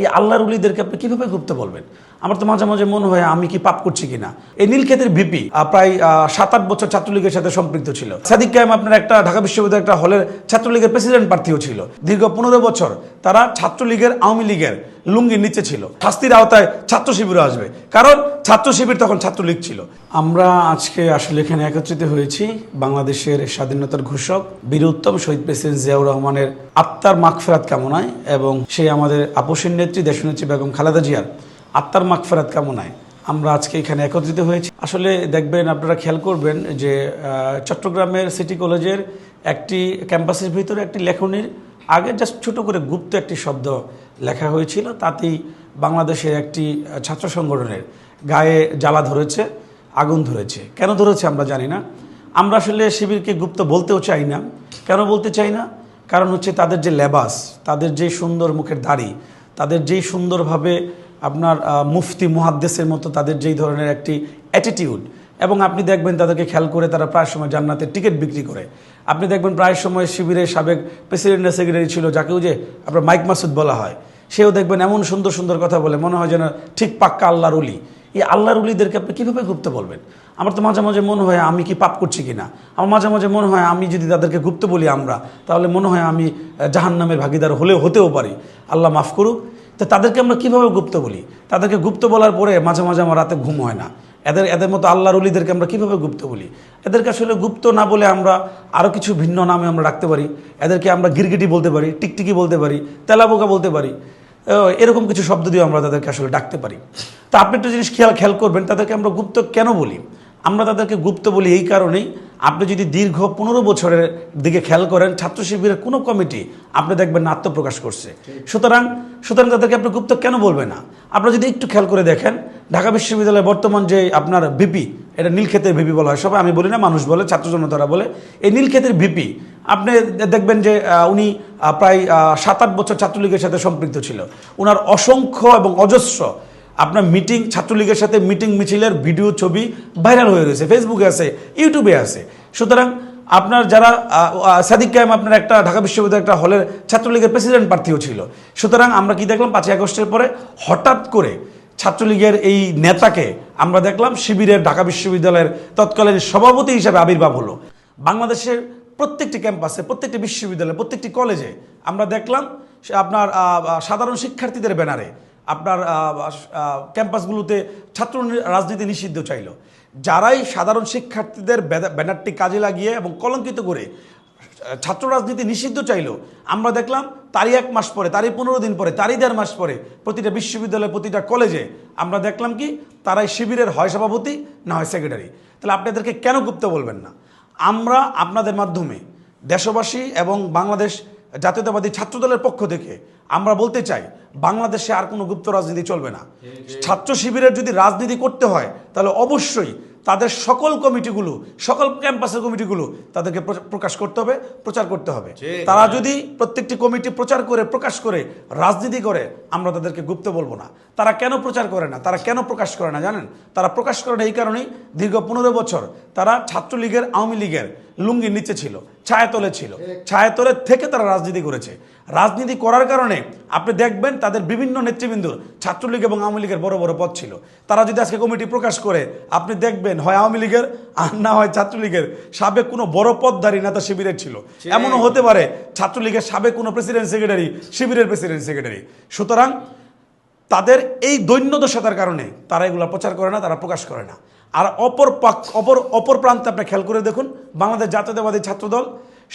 এই আল্লাহর ওলিদেরকে আপনি কিভাবে গুপ্ত বলবেন? আমার তো মাঝে মাঝে মনে হয় আমি কি পাপ করছি কিনা। এই নীলক্ষেতের ভিপি প্রায় 7-8 বছর ছাত্রলীগের সাথে সম্পৃক্ত ছিল। সাদিক কায়েম আপনার একটা ঢাকা বিশ্ববিদ্যালয়ের একটা হলের ছাত্রলীগের প্রেসিডেন্ট প্রার্থীও ছিল। দীর্ঘ 15 বছর তারা ছাত্রলীগের আওয়ামী লীগের লুঙ্গির নিচে ছিল। শাস্তির আওতায় ছাত্র শিবিরও আসবে, কারণ ছাত্র শিবির তখন ছাত্রলীগ ছিল। আমরা আজকে আসলে এখানে একত্রিত হয়েছি বাংলাদেশের স্বাধীনতার ঘোষক বীর উত্তম শহীদ প্রেসিডেন্ট জিয়াউর রহমানের আত্মার মাগফিরাত কামনায় এবং সেই আমাদের আপসের নেত্রী দেশনেত্রী বেগম খালেদা জিয়ার আত্মার মাগফিরাত কামনায় আমরা আজকে এখানে একত্রিত হয়েছি। আসলে দেখবেন, আপনারা খেয়াল করবেন যে চট্টগ্রামের সিটি কলেজের একটি ক্যাম্পাসের ভিতরে একটি লেখনীর আগে জাস্ট ছোট করে গুপ্ত একটি শব্দ লেখা হয়েছিল। তাতেই বাংলাদেশের একটি ছাত্র সংগঠনের গায়ে জ্বালা ধরেছে, আগুন ধরেছে। কেন ধরেছে আমরা জানি না। আমরা আসলে শিবিরকে গুপ্ত বলতেও চাই না। কেন বলতে চাই না? কারণ হচ্ছে তাদের যে লেবাস, তাদের যেই সুন্দর মুখের দাড়ি, তাদের যেই সুন্দরভাবে আপনার মুফতি মুহাদ্দিসের মতো তাদের যেই ধরনের একটি অ্যাটিটিউড, এবং আপনি দেখবেন তাদেরকে খেয়াল করে তারা প্রায় সময় জান্নাতের টিকিট বিক্রি করে। আপনি দেখবেন প্রায় সময় শিবিরের সাবেক প্রেসিডেন্ট সেক্রেটারি ছিল, যাকেও যে আপনার মাইক মাসুদ বলা হয়, সেও দেখবেন এমন সুন্দর সুন্দর কথা বলে, মনে হয় যেন ঠিক পাক্কা আল্লাহর ওলি। এই আল্লাহর ওলিদেরকে আপনি কীভাবে গুপ্ত বলবেন? আমার তো মাঝে মাঝে মনে হয় আমি কি পাপ করছি কিনা। আমার মাঝে মাঝে মনে হয় আমি যদি তাদেরকে গুপ্ত বলি আমরা, তাহলে মনে হয় আমি জাহান্নামের ভাগিদার হতেও পারি। আল্লাহ মাফ করুক। তো তাদেরকে আমরা কীভাবে গুপ্ত বলি? তাদেরকে গুপ্ত বলার পরে মাঝে মাঝে আমার রাতে ঘুম হয় না। এদের মতো আল্লাহর ওলিদেরকে আমরা কীভাবে গুপ্ত বলি? এদেরকে আসলে গুপ্ত না বলে আমরা আরও কিছু ভিন্ন নামে আমরা রাখতে পারি। এদেরকে আমরা গিরগিটি বলতে পারি, টিকটিকি বলতে পারি, তেলাবোকা বলতে পারি, এরকম কিছু শব্দ দিয়ে আমরা তাদেরকে আসলে ডাকতে পারি। তা আপনি একটা জিনিস খেয়াল করবেন, তাদেরকে আমরা গুপ্ত কেন বলি? আমরা তাদেরকে গুপ্ত বলি এই কারণেই, আপনি যদি দীর্ঘ 15 বছরের দিকে খেয়াল করেন, ছাত্র শিবিরের কোনো কমিটি আপনি দেখবেন না আত্মপ্রকাশ করছে। সুতরাং তাদেরকে আপনি গুপ্ত কেন বলবেন না? আপনারা যদি একটু খেয়াল করে দেখেন, ঢাকা বিশ্ববিদ্যালয়ের বর্তমান যে আপনার ভিপি, এটা নীলক্ষেতের ভিপি বলা হয়, সবাই আমি বলি না, মানুষ বলে, ছাত্র জনতারা বলে। এই নীলক্ষেতের ভিপি আপনি দেখবেন যে উনি প্রায় 7-8 বছর ছাত্রলীগের সাথে সম্পৃক্ত ছিল। ওনার অসংখ্য এবং অজস্র আপনার মিটিং, ছাত্রলীগের সাথে মিটিং মিছিলের ভিডিও ছবি ভাইরাল হয়ে রয়েছে, ফেসবুকে আছে, ইউটিউবে আছে। সুতরাং আপনার যারা সাদিক কায়েম আপনার একটা ঢাকা বিশ্ববিদ্যালয়ের একটা হলের ছাত্রলীগের প্রেসিডেন্ট প্রার্থীও ছিল। সুতরাং আমরা কি দেখলাম, 5ই আগস্টের পরে হঠাৎ করে ছাত্রলীগের এই নেতাকে আমরা দেখলাম শিবিরের ঢাকা বিশ্ববিদ্যালয়ের তৎকালীন সভাপতি হিসাবে আবির্ভাব হলো। বাংলাদেশের প্রত্যেকটি ক্যাম্পাসে, প্রত্যেকটি বিশ্ববিদ্যালয়ে, প্রত্যেকটি কলেজে আমরা দেখলাম আপনার সাধারণ শিক্ষার্থীদের ব্যানারে আপনার ক্যাম্পাসগুলোতে ছাত্র রাজনীতি নিষিদ্ধ চাইল। যারাই সাধারণ শিক্ষার্থীদের ব্যানারটি কাজে লাগিয়ে এবং কলঙ্কিত করে ছাত্র রাজনীতি নিষিদ্ধ চাইল, আমরা দেখলাম তারই 1 মাস পরে, তারই 15 দিন পরে, তারই 1.5 মাস পরে প্রতিটা বিশ্ববিদ্যালয়ে, প্রতিটা কলেজে আমরা দেখলাম কি তারাই শিবিরের হয় সভাপতি, না হয় সেক্রেটারি। তাহলে আপনাদেরকে কেন গুপ্ত বলবেন না? আমরা আপনাদের মাধ্যমে দেশবাসী এবং বাংলাদেশ জাতীয়তাবাদী ছাত্রদলের পক্ষ থেকে আমরা বলতে চাই, বাংলাদেশে আর কোনো গুপ্ত রাজনীতি চলবে না। ছাত্র শিবিরের যদি রাজনীতি করতে হয়, তাহলে অবশ্যই তাদের সকল কমিটিগুলো, সকল ক্যাম্পাসের কমিটিগুলো তাদেরকে প্রকাশ করতে হবে, প্রচার করতে হবে। তারা যদি প্রত্যেকটি কমিটি প্রচার করে, প্রকাশ করে রাজনীতি করে, আমরা তাদেরকে গুপ্ত বলবো না। তারা কেন প্রচার করে না, তারা কেন প্রকাশ করে না জানেন? তারা প্রকাশ করে না এই কারণেই, দীর্ঘ 15 বছর তারা ছাত্রলীগের, আওয়ামী লীগের লুঙ্গির নিচে ছিল, ছায়াতলে ছিল। ছায়াতলের থেকে তারা রাজনীতি করেছে। রাজনীতি করার কারণে আপনি দেখবেন তাদের বিভিন্ন নেতৃবৃন্দর ছাত্রলীগ এবং আওয়ামী লীগের বড় বড় পদ ছিল। তারা যদি আজকে কমিটি প্রকাশ করে, আপনি দেখবেন হয় আওয়ামী লীগের আর না হয় ছাত্রলীগের সাবেক কোনো বড় পদধারী নেতা শিবিরের ছিল। এমনও হতে পারে ছাত্রলীগের সাবেক কোনো প্রেসিডেন্ট সেক্রেটারি শিবিরের প্রেসিডেন্ট সেক্রেটারি। সুতরাং তাদের এই দৈন্যদশার কারণে তারা এগুলো প্রচার করে না, তারা প্রকাশ করে না। আর অপর প্রান্তে আপনি খেয়াল করে দেখুন, বাংলাদেশ জাতীয়তাবাদী ছাত্রদল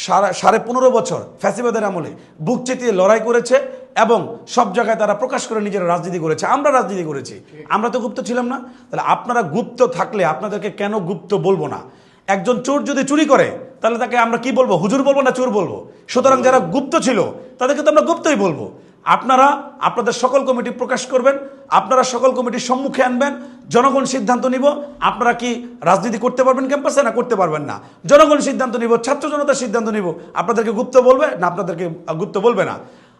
15.5 বছর ফ্যাসিবাদের আমলে বুক চেতিয়ে লড়াই করেছে এবং সব জায়গায় তারা প্রকাশ করে নিজেরা রাজনীতি করেছে। আমরা রাজনীতি করেছি, আমরা তো গুপ্ত ছিলাম না। তাহলে আপনারা গুপ্ত থাকলে আপনাদেরকে কেন গুপ্ত বলবো না? একজন চোর যদি চুরি করে, তাহলে তাকে আমরা কি বলবো? হুজুর বলবো না চোর বলবো? সুতরাং যারা গুপ্ত ছিল তাদেরকে তো আমরা গুপ্তই বলবো। আপনারা আপনাদের সকল কমিটি প্রকাশ করবেন, আপনারা সকল কমিটির সম্মুখে আনবেন, জনগণ সিদ্ধান্ত নিব আপনারা কি রাজনীতি করতে পারবেন ক্যাম্পাসে, না করতে পারবেন না। জনগণ সিদ্ধান্ত নিব, ছাত্র জনতার সিদ্ধান্ত নিব, আপনাদেরকে গুপ্ত বলবে না আপনাদেরকে গুপ্ত বলবে না।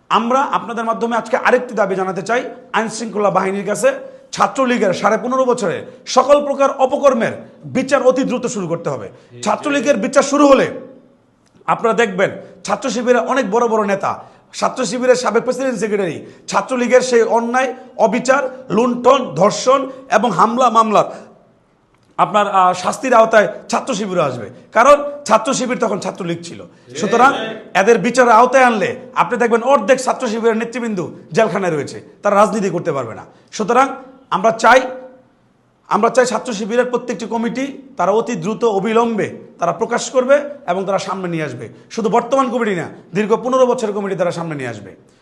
আমরা আপনাদের মাধ্যমে আজকে আরেকটি দাবি জানাতে চাই আইন শৃঙ্খলা বাহিনীর কাছে। ছাত্রলীগের 15.5 বছরে সকল প্রকার অপকর্মের বিচার অতি দ্রুত শুরু করতে হবে। ছাত্রলীগের বিচার শুরু হলে আপনারা দেখবেন ছাত্র শিবিরের অনেক বড় বড় নেতা ছাত্র শিবিরের সাবেক প্রেসিডেন্ট সেক্রেটারি ছাত্রলীগের সেই অন্যায়, অবিচার, লুণ্ঠন, ধর্ষণ এবং হামলা মামলার আপনার শাস্তির আওতায় ছাত্র শিবিরও আসবে, কারণ ছাত্র শিবির তখন ছাত্রলীগ ছিল। সুতরাং এদের বিচারের আওতায় আনলে আপনি দেখবেন অর্ধেক ছাত্র শিবিরের নেতৃবৃন্দ জেলখানায় রয়েছে, তারা রাজনীতি করতে পারবে না। সুতরাং আমরা চাই ছাত্র শিবিরের প্রত্যেকটি কমিটি তারা অতি দ্রুত অবিলম্বে তারা প্রকাশ করবে এবং তারা সামনে নিয়ে আসবে। শুধু বর্তমান কমিটি না, দীর্ঘ 15 বছরের কমিটি তারা সামনে নিয়ে আসবে।